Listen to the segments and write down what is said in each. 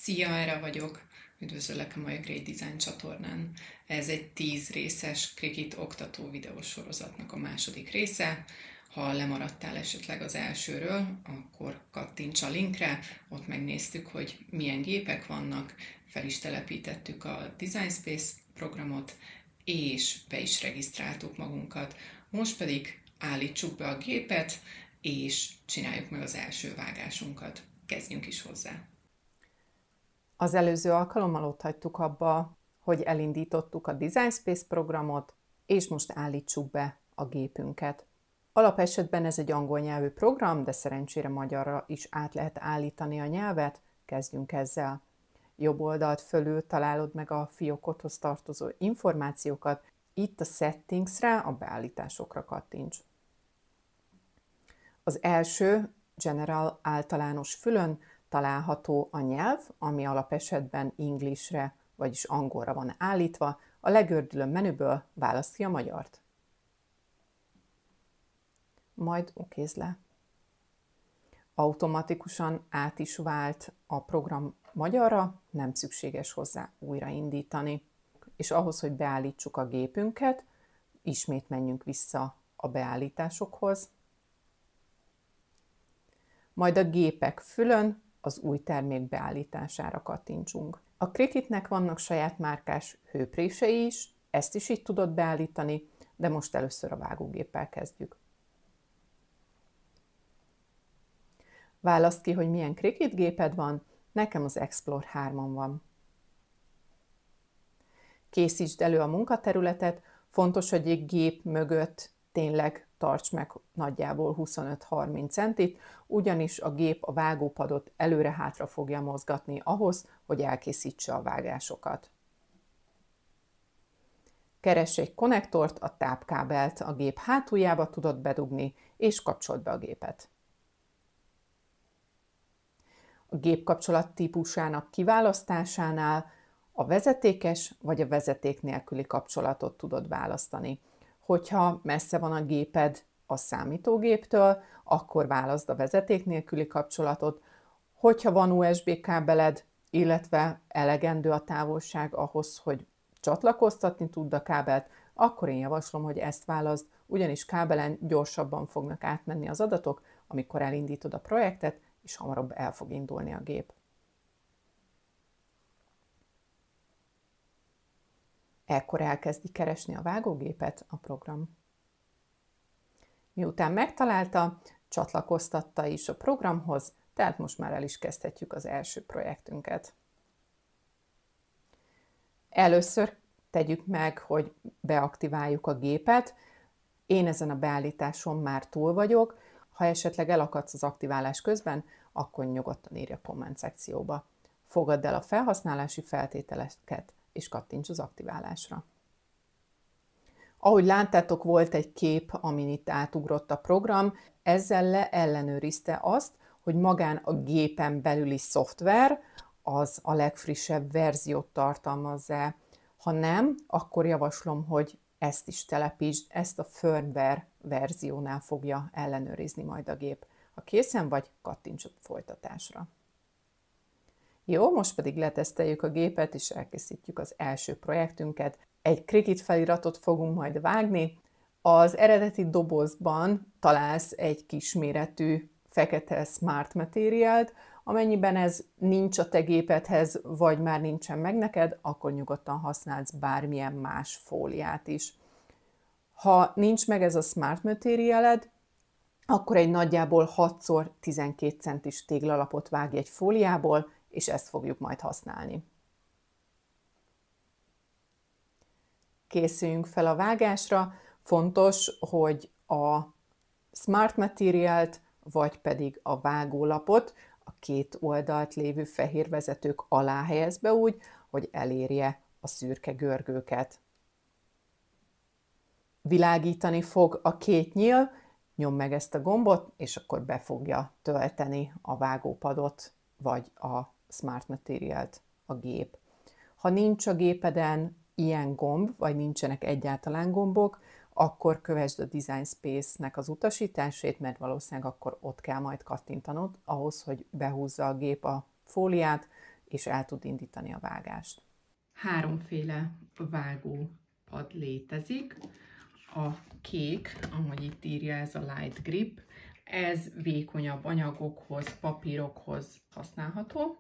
Szia, Ára vagyok! Üdvözöllek a mai Great Design csatornán. Ez egy 10 részes Cricut oktató videósorozatnak a második része. Ha lemaradtál esetleg az elsőről, akkor kattints a linkre, ott megnéztük, hogy milyen gépek vannak, fel is telepítettük a Design Space programot, és be is regisztráltuk magunkat. Most pedig állítsuk be a gépet, és csináljuk meg az első vágásunkat. Kezdjünk is hozzá! Az előző alkalommal ott hagytuk abba, hogy elindítottuk a Design Space programot, és most állítsuk be a gépünket. Alapesetben ez egy angol nyelvű program, de szerencsére magyarra is át lehet állítani a nyelvet. Kezdjünk ezzel. Jobb oldalt fölül találod meg a fiókodhoz tartozó információkat, itt a Settingsre, a beállításokra kattints. Az első, General általános fülön található a nyelv, ami alapesetben Englishre, vagyis angolra van állítva, a legördülő menüből választ ki a magyart. Majd okézd le. Automatikusan át is vált a program magyarra, nem szükséges hozzá újraindítani. És ahhoz, hogy beállítsuk a gépünket, ismét menjünk vissza a beállításokhoz. Majd a gépek fülön az új termék beállítására kattintsunk. A Cricutnek vannak saját márkás hőprései is, ezt is így tudod beállítani, de most először a vágógéppel kezdjük. Válaszd ki, hogy milyen Cricut géped van, nekem az Explore 3-on van. Készítsd elő a munkaterületet, fontos, hogy egy gép mögött tényleg tarts meg nagyjából 25-30 centit, ugyanis a gép a vágópadot előre-hátra fogja mozgatni ahhoz, hogy elkészítse a vágásokat. Keress egy konnektort, a tápkábelt a gép hátuljába tudod bedugni, és kapcsold be a gépet. A gépkapcsolat típusának kiválasztásánál a vezetékes vagy a vezeték nélküli kapcsolatot tudod választani. Hogyha messze van a géped a számítógéptől, akkor válaszd a vezeték nélküli kapcsolatot. Hogyha van USB kábeled, illetve elegendő a távolság ahhoz, hogy csatlakoztatni tudd a kábelt, akkor én javaslom, hogy ezt válaszd, ugyanis kábelen gyorsabban fognak átmenni az adatok, amikor elindítod a projektet, és hamarabb el fog indulni a gép. Ekkor elkezdi keresni a vágógépet a program. Miután megtalálta, csatlakoztatta is a programhoz, tehát most már el is kezdhetjük az első projektünket. Először tegyük meg, hogy beaktiváljuk a gépet. Én ezen a beállításon már túl vagyok. Ha esetleg elakadsz az aktiválás közben, akkor nyugodtan írj a komment szekcióba. Fogadd el a felhasználási feltételeket, és kattints az aktiválásra. Ahogy láttátok, volt egy kép, amin itt átugrott a program, ezzel ellenőrizte azt, hogy magán a gépen belüli szoftver az a legfrissebb verziót tartalmaz-e. Ha nem, akkor javaslom, hogy ezt is telepítsd, ezt a firmware verziónál fogja ellenőrizni majd a gép. Ha készen vagy, kattints a folytatásra. Jó, most pedig leteszteljük a gépet, és elkészítjük az első projektünket. Egy Cricut feliratot fogunk majd vágni. Az eredeti dobozban találsz egy kisméretű fekete Smart Materialt. Amennyiben ez nincs a te gépedhez, vagy már nincsen meg neked, akkor nyugodtan használsz bármilyen más fóliát is. Ha nincs meg ez a Smart Materialed, akkor egy nagyjából 6x12 centis téglalapot vágj egy fóliából, és ezt fogjuk majd használni. Készüljünk fel a vágásra. Fontos, hogy a Smart Materialt, vagy pedig a vágólapot a két oldalt lévő fehér vezetők alá helyezd be úgy, hogy elérje a szürke görgőket. Világítani fog a két nyíl, nyomd meg ezt a gombot, és akkor be fogja tölteni a vágópadot, vagy a Smart Materialt a gép. Ha nincs a gépeden ilyen gomb, vagy nincsenek egyáltalán gombok, akkor kövesd a Design Space-nek az utasításait, mert valószínűleg akkor ott kell majd kattintanod ahhoz, hogy behúzza a gép a fóliát, és el tud indítani a vágást. Háromféle vágópad létezik. A kék, ahogy itt írja, ez a light grip, ez vékonyabb anyagokhoz, papírokhoz használható.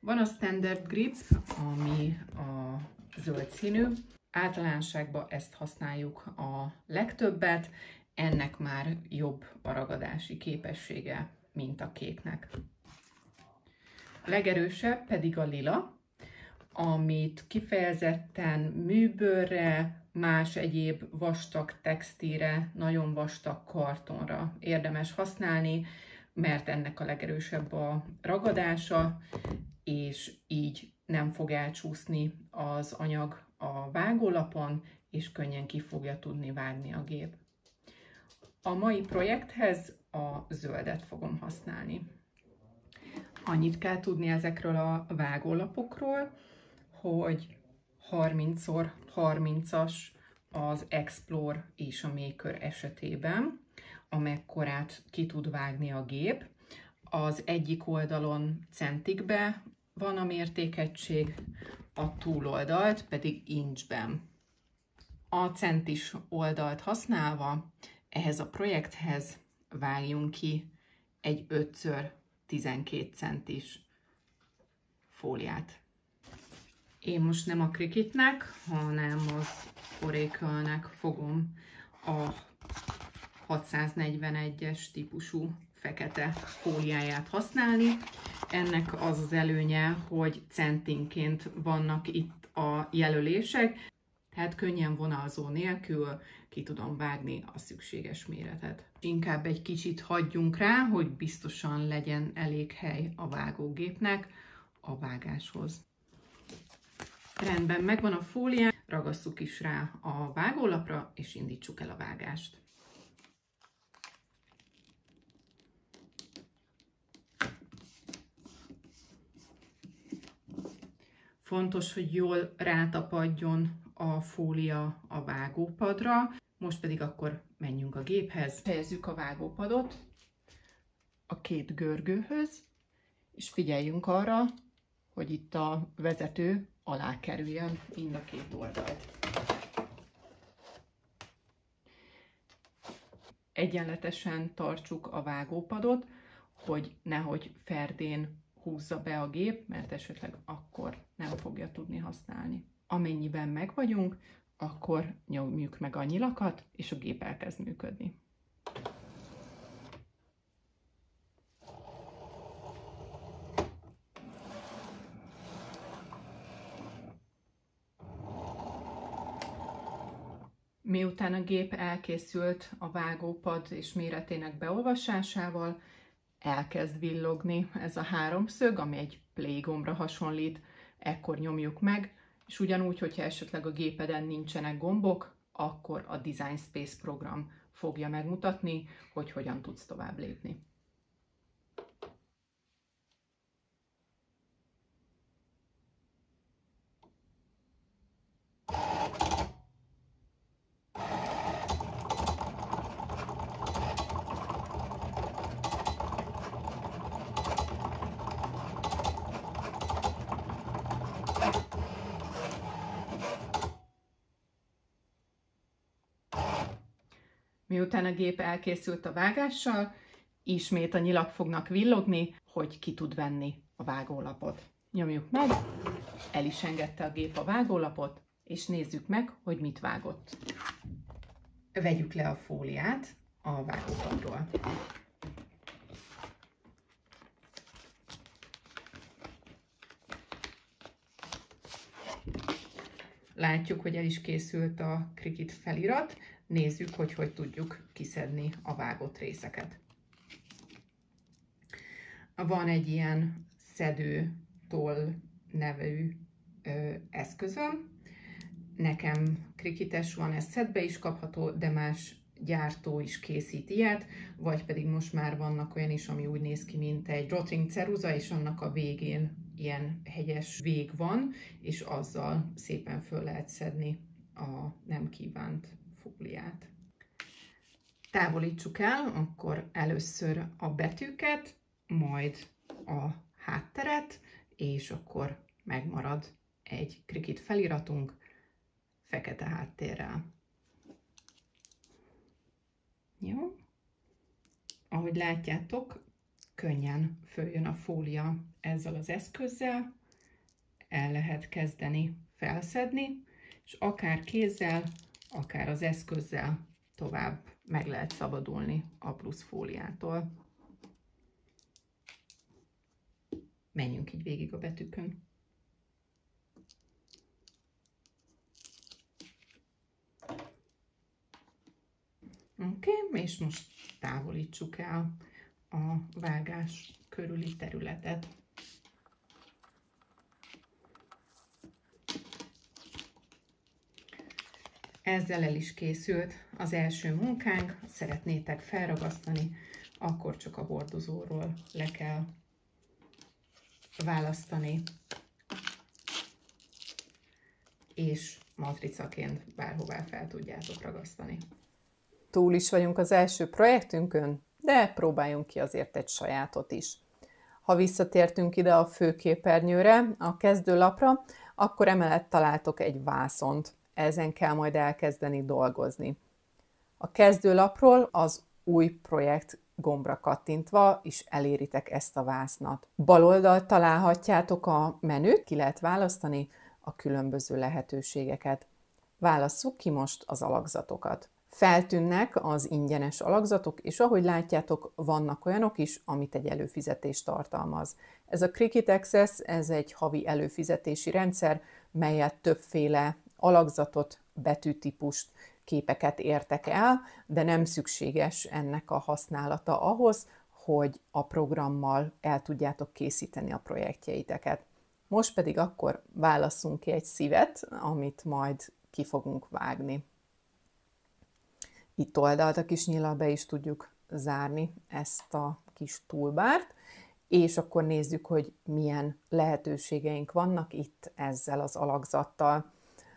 Van a standard grip, ami a zöld színű. Általánosságban ezt használjuk a legtöbbet, ennek már jobb a ragadási képessége, mint a kéknek. A legerősebb pedig a lila, amit kifejezetten műbőrre, más egyéb vastag textilre, nagyon vastag kartonra érdemes használni, mert ennek a legerősebb a ragadása, és így nem fog elcsúszni az anyag a vágólapon, és könnyen ki fogja tudni vágni a gép. A mai projekthez a zöldet fogom használni. Annyit kell tudni ezekről a vágólapokról, hogy 30x30-as az Explore és a Maker esetében, amekkorát ki tud vágni a gép. Az egyik oldalon centikbe van a mértékegység, a túloldalt pedig inchben. A centis oldalt használva ehhez a projekthez vágjunk ki egy 5x12 centis fóliát. Én most nem a Cricutnek, hanem az Oracle-nek fogom a 641-es típusú fekete fóliáját használni. Ennek az az előnye, hogy centinként vannak itt a jelölések, tehát könnyen vonalzó nélkül ki tudom vágni a szükséges méretet. Inkább egy kicsit hagyjunk rá, hogy biztosan legyen elég hely a vágógépnek a vágáshoz. Rendben, megvan a fólia, ragasszuk is rá a vágólapra, és indítsuk el a vágást. Fontos, hogy jól rátapadjon a fólia a vágópadra. Most pedig akkor menjünk a géphez. Helyezzük a vágópadot a két görgőhöz, és figyeljünk arra, hogy itt a vezető alá kerüljön mind a két oldalt. Egyenletesen tartsuk a vágópadot, hogy nehogy ferdén húzza be a gép, mert esetleg akkor nem fogja tudni használni. Amennyiben meg vagyunk, akkor nyomjuk meg a nyilakat, és a gép elkezd működni. Miután a gép elkészült a vágópad és méretének beolvasásával, elkezd villogni ez a háromszög, ami egy play gombra hasonlít, ekkor nyomjuk meg, és ugyanúgy, hogyha esetleg a gépeden nincsenek gombok, akkor a Design Space program fogja megmutatni, hogy hogyan tudsz tovább lépni. Miután a gép elkészült a vágással, ismét a nyilak fognak villogni, hogy ki tud venni a vágólapot. Nyomjuk meg, el is engedte a gép a vágólapot, és nézzük meg, hogy mit vágott. Vegyük le a fóliát a vágópadról. Látjuk, hogy el is készült a Cricut felirat. Nézzük, hogy hogy tudjuk kiszedni a vágott részeket. Van egy ilyen szedő toll nevű eszközöm. Nekem Cricut-es van, ez szedbe is kapható, de más gyártó is készít ilyet, vagy pedig most már vannak olyan is, ami úgy néz ki, mint egy rotring ceruza, és annak a végén ilyen hegyes vég van, és azzal szépen föl lehet szedni a nem kívánt fóliát. Távolítsuk el akkor először a betűket, majd a hátteret, és akkor megmarad egy Cricut feliratunk fekete háttérrel. Jó? Ahogy látjátok, könnyen följön a fólia ezzel az eszközzel, el lehet kezdeni felszedni, és akár kézzel, akár az eszközzel tovább meg lehet szabadulni a plusz fóliától. Menjünk így végig a betűkön. Oké, és most távolítsuk el a vágás körüli területet. Ezzel el is készült az első munkánk. Ha szeretnétek felragasztani, akkor csak a hordozóról le kell választani, és matricaként bárhová fel tudjátok ragasztani. Túl is vagyunk az első projektünkön, de próbáljunk ki azért egy sajátot is. Ha visszatértünk ide a főképernyőre, a kezdőlapra, akkor emellett találtok egy vászont. Ezen kell majd elkezdeni dolgozni. A kezdőlapról az új projekt gombra kattintva is eléritek ezt a vásznat. Bal oldalt találhatjátok a menüt, ki lehet választani a különböző lehetőségeket. Válasszuk ki most az alakzatokat. Feltűnnek az ingyenes alakzatok, és ahogy látjátok, vannak olyanok is, amit egy előfizetés tartalmaz. Ez a Cricut Access, ez egy havi előfizetési rendszer, melyet többféle alakzatot, betűtípust, képeket értek el, de nem szükséges ennek a használata ahhoz, hogy a programmal el tudjátok készíteni a projektjeiteket. Most pedig akkor válasszunk ki egy szívet, amit majd ki fogunk vágni. Itt oldalt a kis nyíllal be is tudjuk zárni ezt a kis toolbart, és akkor nézzük, hogy milyen lehetőségeink vannak itt ezzel az alakzattal.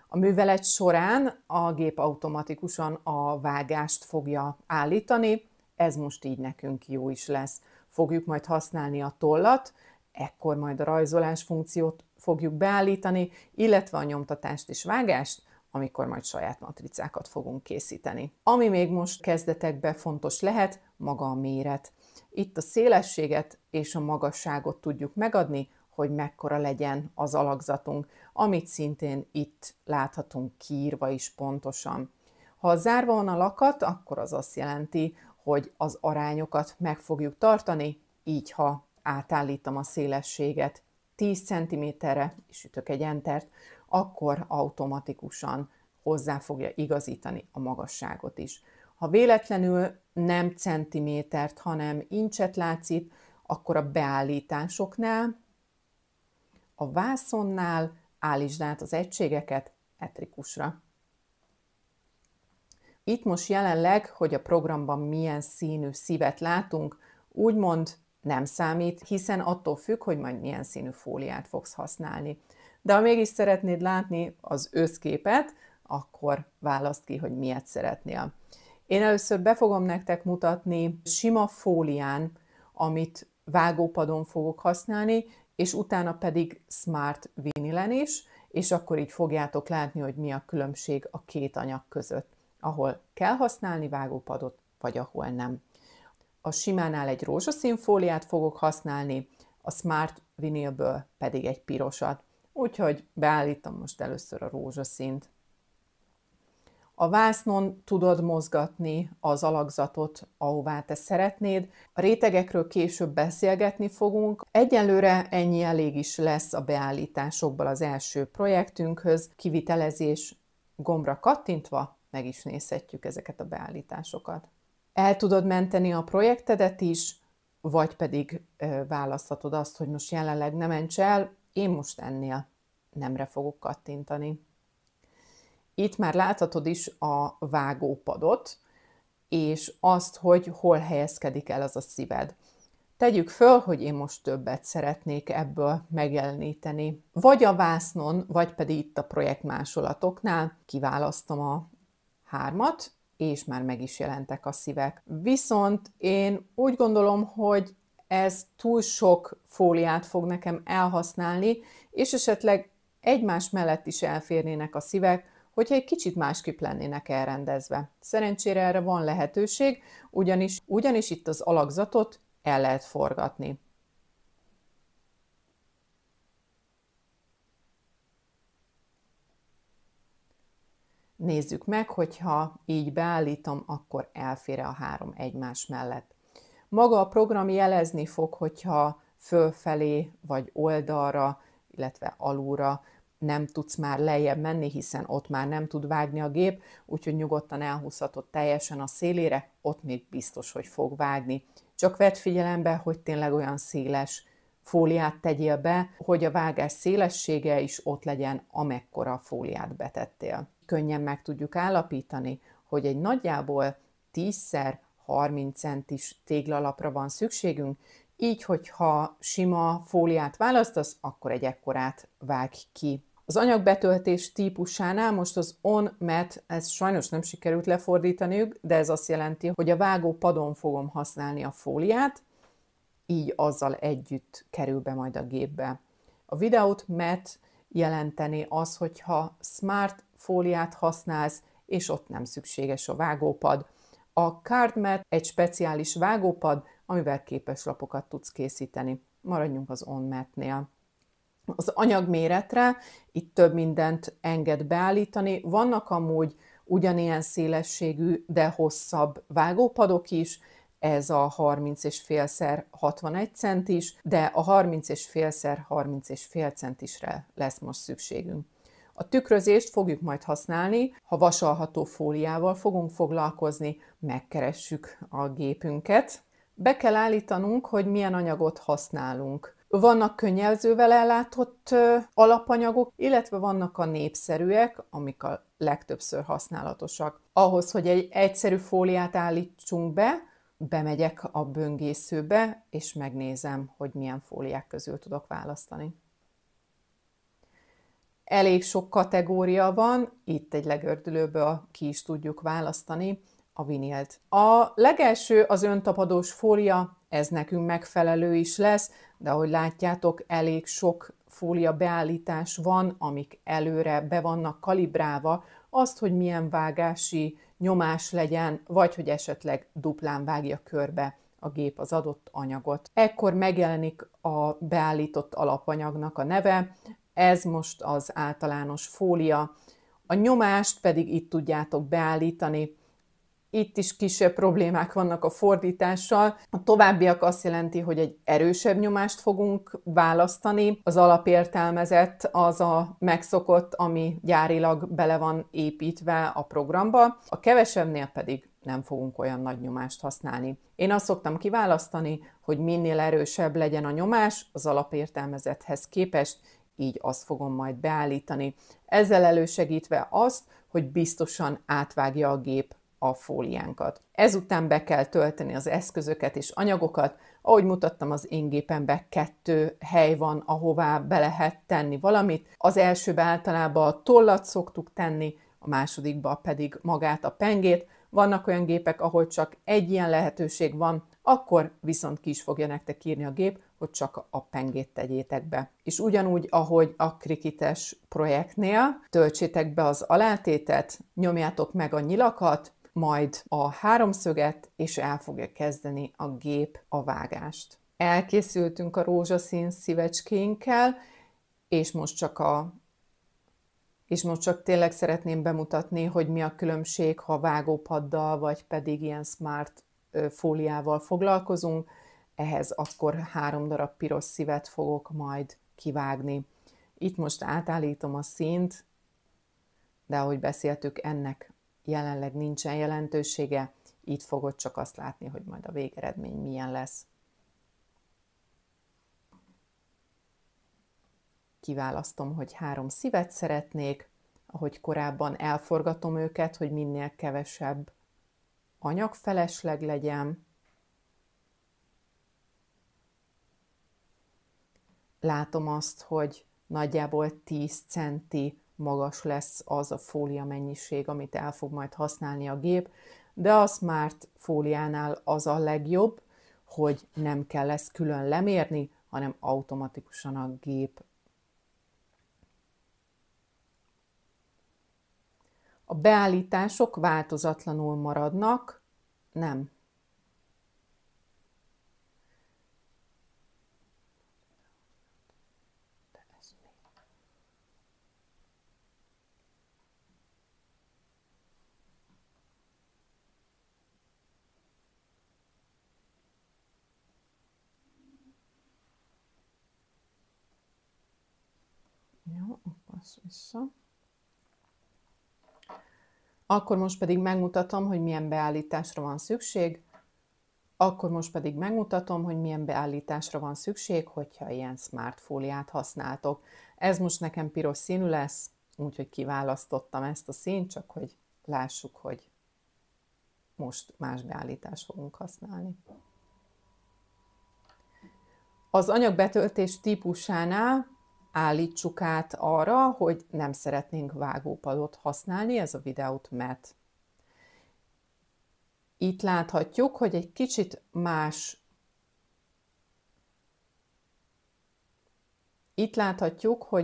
A művelet során a gép automatikusan a vágást fogja állítani, ez most így nekünk jó is lesz. Fogjuk majd használni a tollat, ekkor majd a rajzolás funkciót fogjuk beállítani, illetve a nyomtatást és vágást, amikor majd saját matricákat fogunk készíteni. Ami még most kezdetekben fontos lehet, maga a méret. Itt a szélességet és a magasságot tudjuk megadni, hogy mekkora legyen az alakzatunk, amit szintén itt láthatunk kiírva is pontosan. Ha zárva van a lakat, akkor az azt jelenti, hogy az arányokat meg fogjuk tartani, így ha átállítom a szélességet 10 cm-re, és ütök egy Entert, akkor automatikusan hozzá fogja igazítani a magasságot is. Ha véletlenül nem centimétert, hanem incset látsz itt, akkor a beállításoknál, a vászonnál állítsd át az egységeket metrikusra. Itt most jelenleg, hogy a programban milyen színű szívet látunk, úgymond nem számít, hiszen attól függ, hogy majd milyen színű fóliát fogsz használni. De ha mégis szeretnéd látni az összképet, akkor válaszd ki, hogy miért szeretnél. Én először be fogom nektek mutatni sima fólián, amit vágópadon fogok használni, és utána pedig Smart Vinylen is, és akkor így fogjátok látni, hogy mi a különbség a két anyag között, ahol kell használni vágópadot, vagy ahol nem. A simánál egy rózsaszín fóliát fogok használni, a Smart Vinylből pedig egy pirosat. Úgyhogy beállítom most először a rózsaszínt. A vásznon tudod mozgatni az alakzatot, ahová te szeretnéd. A rétegekről később beszélgetni fogunk. Egyelőre ennyi elég is lesz a beállításokból az első projektünkhöz. Kivitelezés gombra kattintva meg is nézhetjük ezeket a beállításokat. El tudod menteni a projektedet is, vagy pedig választhatod azt, hogy most jelenleg ne ments el, én most ennél nemre fogok kattintani. Itt már láthatod is a vágópadot, és azt, hogy hol helyezkedik el az a szíved. Tegyük föl, hogy én most többet szeretnék ebből megjeleníteni. Vagy a vásznon, vagy pedig itt a projektmásolatoknál kiválasztom a 3-at, és már meg is jelentek a szívek. Viszont én úgy gondolom, hogy ez túl sok fóliát fog nekem elhasználni, és esetleg egymás mellett is elférnének a szívek, hogyha egy kicsit másképp lennének elrendezve. Szerencsére erre van lehetőség, ugyanis itt az alakzatot el lehet forgatni. Nézzük meg, hogyha így beállítom, akkor elfér a 3 egymás mellett. Maga a program jelezni fog, hogyha fölfelé vagy oldalra, illetve alulra nem tudsz már lejjebb menni, hiszen ott már nem tud vágni a gép, úgyhogy nyugodtan elhúzhatod teljesen a szélére, ott még biztos, hogy fog vágni. Csak vedd figyelembe, hogy tényleg olyan széles fóliát tegyél be, hogy a vágás szélessége is ott legyen, amekkora fóliát betettél. Könnyen meg tudjuk állapítani, hogy egy nagyjából 10x30 centis téglalapra van szükségünk, így, hogyha sima fóliát választasz, akkor egy ekkorát vágj ki. Az anyagbetöltés típusánál most az on-mat, ezt sajnos nem sikerült lefordítaniuk, de ez azt jelenti, hogy a vágópadon fogom használni a fóliát, így azzal együtt kerül be majd a gépbe. A without mat jelenteni az, hogyha smart fóliát használsz, és ott nem szükséges a vágópad. A card mat egy speciális vágópad, amivel képeslapokat tudsz készíteni. Maradjunk az on-matnél. Az anyagméretre itt több mindent enged beállítani. Vannak amúgy ugyanilyen szélességű, de hosszabb vágópadok is, ez a 30,5x61 centis, de a 30,5x30,5 centisre lesz most szükségünk. A tükrözést fogjuk majd használni, ha vasalható fóliával fogunk foglalkozni, megkeressük a gépünket. Be kell állítanunk, hogy milyen anyagot használunk. Vannak könnyelzővel ellátott alapanyagok, illetve vannak a népszerűek, amik a legtöbbször használatosak. Ahhoz, hogy egy egyszerű fóliát állítsunk be, bemegyek a böngészőbe, és megnézem, hogy milyen fóliák közül tudok választani. Elég sok kategória van, itt egy legördülőből ki is tudjuk választani a vinilt. A legelső az öntapadós fólia, ez nekünk megfelelő is lesz, de ahogy látjátok, elég sok fólia beállítás van, amik előre be vannak kalibrálva, azt, hogy milyen vágási nyomás legyen, vagy hogy esetleg duplán vágja körbe a gép az adott anyagot. Ekkor megjelenik a beállított alapanyagnak a neve, ez most az általános fólia. A nyomást pedig itt tudjátok beállítani. Itt is kisebb problémák vannak a fordítással. A továbbiak azt jelenti, hogy egy erősebb nyomást fogunk választani. Az alapértelmezett az a megszokott, ami gyárilag bele van építve a programba. A kevesebbnél pedig nem fogunk olyan nagy nyomást használni. Én azt szoktam kiválasztani, hogy minél erősebb legyen a nyomás az alapértelmezethez képest, így azt fogom majd beállítani. Ezzel elősegítve azt, hogy biztosan átvágja a gép a fóliánkat. Ezután be kell tölteni az eszközöket és anyagokat. Ahogy mutattam, az én gépemben 2 hely van, ahová be lehet tenni valamit. Az elsőbe általában a tollat szoktuk tenni, a másodikba pedig magát a pengét. Vannak olyan gépek, ahol csak egy ilyen lehetőség van, akkor viszont ki is fogja nektek írni a gép, hogy csak a pengét tegyétek be. És ugyanúgy, ahogy a Cricut-es projektnél, töltsétek be az alátétet, nyomjátok meg a nyilakat, majd a háromszöget, és el fogja kezdeni a gép a vágást. Elkészültünk a rózsaszín szívecskénkkel, és most csak tényleg szeretném bemutatni, hogy mi a különbség, ha vágópaddal, vagy pedig ilyen smart fóliával foglalkozunk. Ehhez akkor 3 darab piros szívet fogok majd kivágni. Itt most átállítom a színt, de ahogy beszéltük, ennek jelenleg nincsen jelentősége, itt fogod csak azt látni, hogy majd a végeredmény milyen lesz. Kiválasztom, hogy 3 szívet szeretnék, ahogy korábban elforgatom őket, hogy minél kevesebb anyagfelesleg legyen. Látom azt, hogy nagyjából 10 centi magas lesz az a fólia mennyiség, amit el fog majd használni a gép, de a Smart fóliánál az a legjobb, hogy nem kell ezt külön lemérni, hanem automatikusan a gép. A beállítások változatlanul maradnak, nem. Jó, passz vissza. Akkor most pedig megmutatom, hogy milyen beállításra van szükség. Hogyha ilyen smart fóliát használtok. Ez most nekem piros színű lesz, úgyhogy kiválasztottam ezt a színt, csak hogy lássuk, hogy most más beállítást fogunk használni. Az anyagbetöltés típusánál állítsuk át arra, hogy nem szeretnénk vágópadot használni, ez a Without Mat. Itt láthatjuk, hogy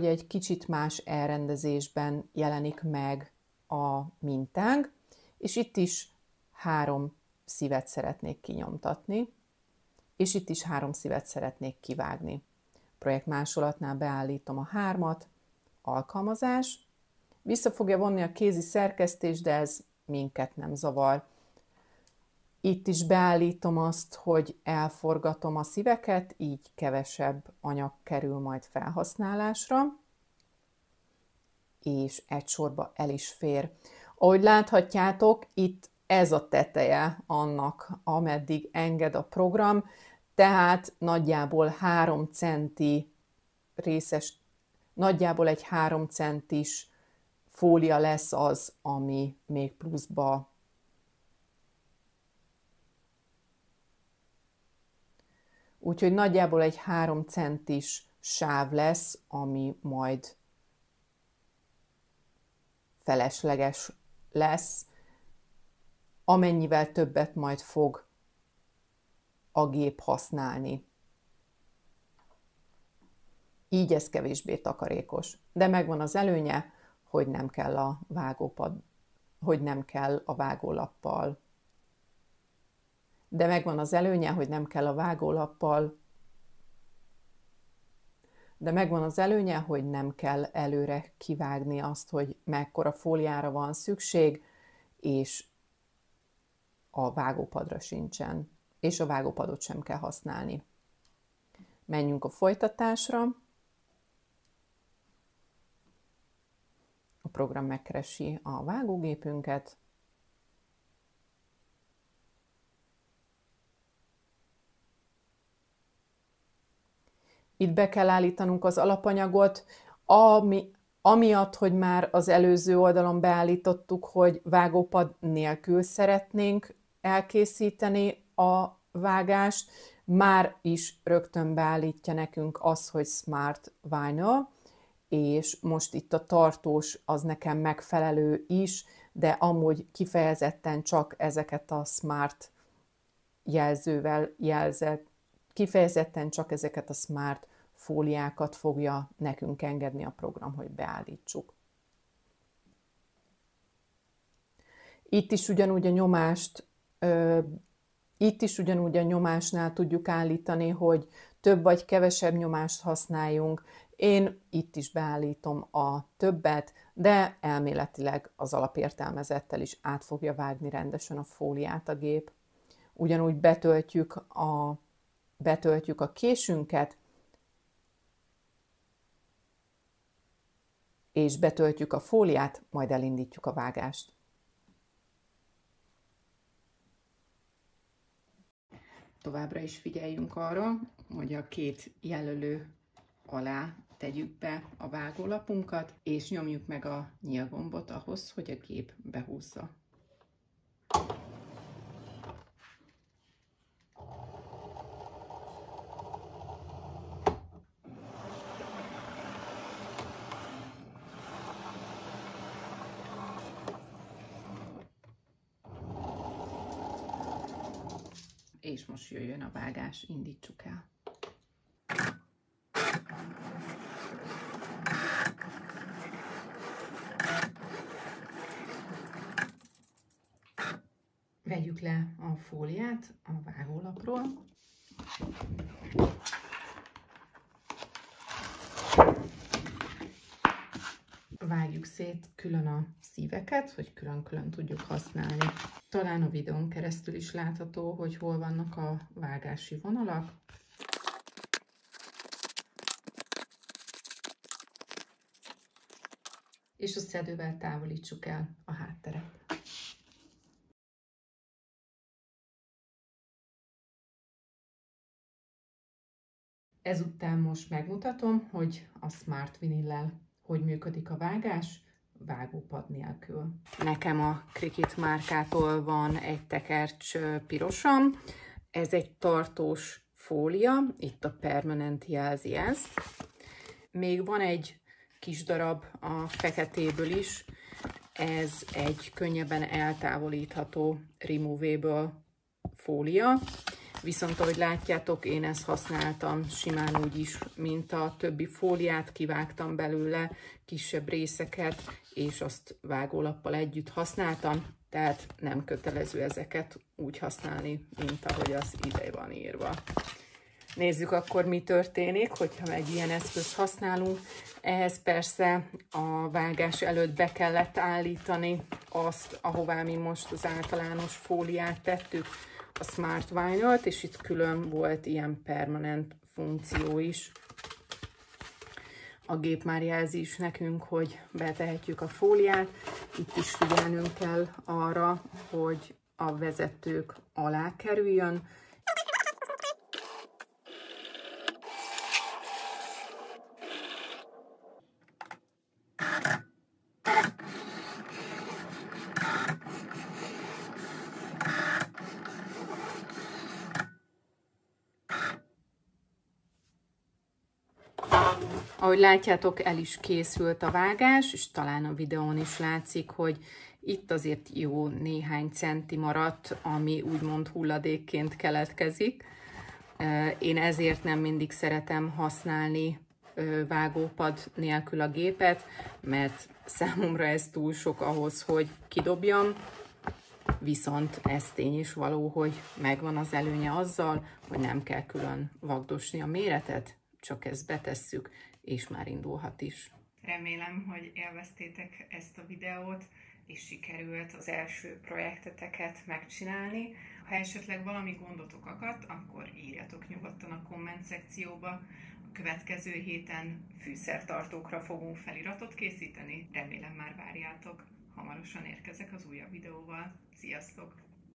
egy kicsit más elrendezésben jelenik meg a mintánk, és itt is 3 szívet szeretnék kinyomtatni, és itt is 3 szívet szeretnék kivágni. Projektmásolatnál beállítom a 3-at, alkalmazás, vissza fogja vonni a kézi szerkesztés, de ez minket nem zavar. Itt is beállítom azt, hogy elforgatom a szíveket, így kevesebb anyag kerül majd felhasználásra, és egy sorba el is fér. Ahogy láthatjátok, itt ez a teteje annak, ameddig enged a program, tehát nagyjából 3 centi nagyjából egy 3 centis fólia lesz az, ami még pluszba úgyhogy nagyjából egy 3 centis sáv lesz, ami majd felesleges lesz, amennyivel többet majd fog a gép használni. Így ez kevésbé takarékos. De megvan az előnye, hogy nem kell a vágólappal. hogy nem kell előre kivágni azt, hogy mekkora fóliára van szükség, és a vágópadra sincsen, és a vágópadot sem kell használni. Menjünk a folytatásra. A program megkeresi a vágógépünket. Itt be kell állítanunk az alapanyagot, amiatt, hogy már az előző oldalon beállítottuk, hogy vágópad nélkül szeretnénk elkészíteni a vágást, már is rögtön beállítja nekünk az, hogy Smart Vinyl, és most itt a tartós az nekem megfelelő is, de amúgy kifejezetten csak ezeket a Smart jelzővel jelzett, kifejezetten csak ezeket a Smart fóliákat fogja nekünk engedni a program, hogy beállítsuk. Itt is ugyanúgy a nyomásnál tudjuk állítani, hogy több vagy kevesebb nyomást használjunk. Én itt is beállítom a többet, de elméletileg az alapértelmezettel is át fogja vágni rendesen a fóliát a gép. Ugyanúgy betöltjük a késünket, és betöltjük a fóliát, majd elindítjuk a vágást. Továbbra is figyeljünk arra, hogy a 2 jelölő alá tegyük be a vágólapunkat, és nyomjuk meg a nyílgombot ahhoz, hogy a gép behúzza. és most jöjjön a vágás, indítsuk el. Vegyük le a fóliát a vágólapról. Vágjuk szét külön a szíveket, hogy külön-külön tudjuk használni. Talán a videón keresztül is látható, hogy hol vannak a vágási vonalak. És a szedővel távolítsuk el a hátteret. Ezután most megmutatom, hogy a Smart Vinyl-lel hogy működik a vágás vágópad nélkül. Nekem a Cricut márkától van egy tekercs pirosam. Ez egy tartós fólia, itt a Permanent jelzi ezt. Még van egy kis darab a feketéből is, ez egy könnyebben eltávolítható removable fólia. Viszont ahogy látjátok, én ezt használtam simán úgy is, mint a többi fóliát, kivágtam belőle kisebb részeket, és azt vágólappal együtt használtam, tehát nem kötelező ezeket úgy használni, mint ahogy az ide van írva. Nézzük akkor, mi történik, hogyha egy ilyen eszközt használunk. Ehhez persze a vágás előtt be kellett állítani azt, ahová mi most az általános fóliát tettük, a Smart Vinyl-t, és itt külön volt ilyen permanent funkció is. A gép már jelzi is nekünk, hogy betehetjük a fóliát. Itt is figyelnünk kell arra, hogy a vezetők alá kerüljön. Ahogy látjátok, el is készült a vágás, és talán a videón is látszik, hogy itt azért jó néhány centi maradt, ami úgymond hulladékként keletkezik. Én ezért nem mindig szeretem használni vágópad nélkül a gépet, mert számomra ez túl sok ahhoz, hogy kidobjam. Viszont ez tény is való, hogy megvan az előnye azzal, hogy nem kell külön vagdosni a méretet, csak ezt betesszük, és már indulhat is. Remélem, hogy élveztétek ezt a videót, és sikerült az első projekteteket megcsinálni. Ha esetleg valami gondotok akadt, akkor írjatok nyugodtan a komment szekcióba. A következő héten fűszertartókra fogunk feliratot készíteni. Remélem már várjátok. Hamarosan érkezek az újabb videóval. Sziasztok!